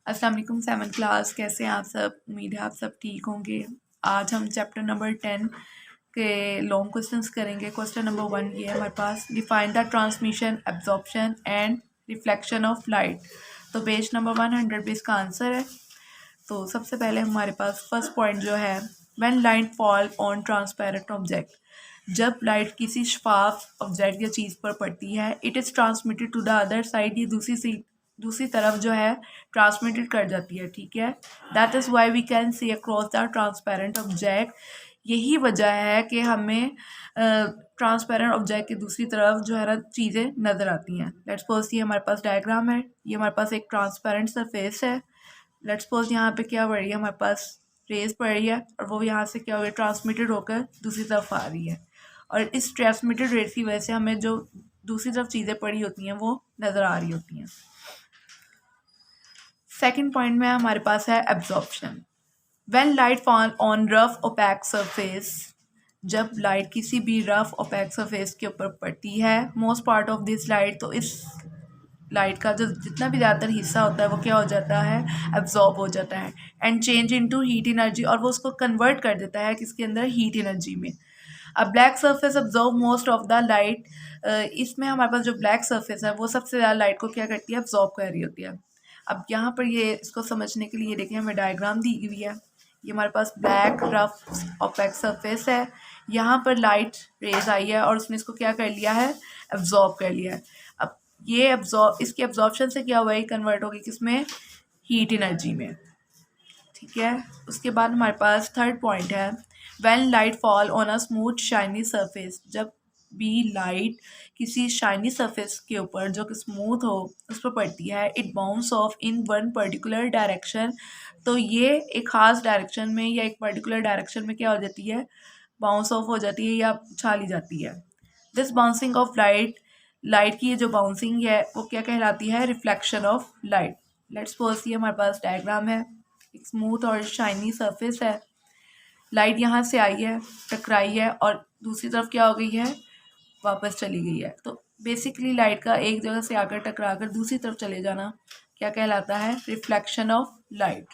अस्सलाम वालेकुम 7th class, कैसे हैं आप सब। उम्मीद है आप सब ठीक होंगे। आज हम चैप्टर नंबर 10 के लॉन्ग क्वेश्चंस करेंगे। क्वेश्चन नंबर 1 ये है हमारे पास, define the transmission, absorption and reflection of light. तो पेज नंबर 100 पे इसका आंसर है। तो सबसे पहले हमारे पास फर्स्ट पॉइंट जो है, when light fall on transparent object, जब लाइट किसी शफाफ ऑब्जेक्ट या चीज़ पर पड़ती है, it is transmitted to the other side, ये दूसरी तरफ जो है ट्रांसमिटेड कर जाती है। ठीक है, that is why we can see across the transparent object. यही वजह है कि हमें ट्रांसपेरेंट ऑब्जेक्ट की दूसरी तरफ जो है ना चीज़ें नज़र आती हैं। लेट्स सपोज ये हमारे पास डायग्राम है, ये हमारे पास एक ट्रांसपेरेंट सरफेस है। लेट्स सपोज यहाँ पे क्या पड़ रही है, हमारे पास रेज पड़ रही है और वो यहाँ से क्या हो गया, ट्रांसमिटेड होकर दूसरी तरफ आ रही है। और इस ट्रांसमिटेड रेज की वजह से हमें जो दूसरी तरफ चीज़ें पड़ी होती हैं वो नज़र आ रही होती हैं। सेकंड पॉइंट में हमारे पास है absorption. When light fall on rough opaque surface, जब लाइट किसी भी रफ ओपैक सरफेस के ऊपर पड़ती है, most part of this light, तो इस लाइट का जो जितना भी ज़्यादातर हिस्सा होता है वो क्या हो जाता है, एब्जॉर्ब हो जाता है and change into heat energy, और वो उसको कन्वर्ट कर देता है किसके अंदर, हीट एनर्जी में। अब black surface absorb most of the light, इसमें हमारे पास जो ब्लैक सरफेस है वो सबसे ज़्यादा लाइट को क्या करती है, अब्जॉर्ब कर रही होती है। अब यहाँ पर ये इसको समझने के लिए देखिए हमें डायग्राम दी हुई है। ये हमारे पास ब्लैक रफ ओपैक सरफेस है, यहाँ पर लाइट रेज आई है और उसने इसको क्या कर लिया है, एब्जॉर्ब कर लिया है। अब ये इसकी एब्जॉर्प्शन से क्या हुआ है, कन्वर्ट होगी किसमें, हीट एनर्जी में। ठीक है, उसके बाद हमारे पास थर्ड पॉइंट है, when light fall on a smooth shiny surface, जब भी लाइट किसी शाइनी सरफेस के ऊपर जो कि स्मूथ हो उस पर पड़ती है, it bounce off in one particular direction, तो ये एक ख़ास डायरेक्शन में या एक पर्टिकुलर डायरेक्शन में क्या हो जाती है, बाउंस ऑफ हो जाती है या उछाली जाती है। दिस बाउंसिंग ऑफ लाइट की ये जो बाउंसिंग है वो क्या कहलाती है, reflection of light. Let's suppose ये हमारे पास डायग्राम है, एक स्मूथ और शाइनी सरफेस है, लाइट यहाँ से आई है, टकराई है और दूसरी तरफ क्या हो गई है, वापस चली गई है। तो बेसिकली लाइट का एक जगह से आकर टकरा कर दूसरी तरफ चले जाना क्या कहलाता है, रिफ्लेक्शन ऑफ लाइट।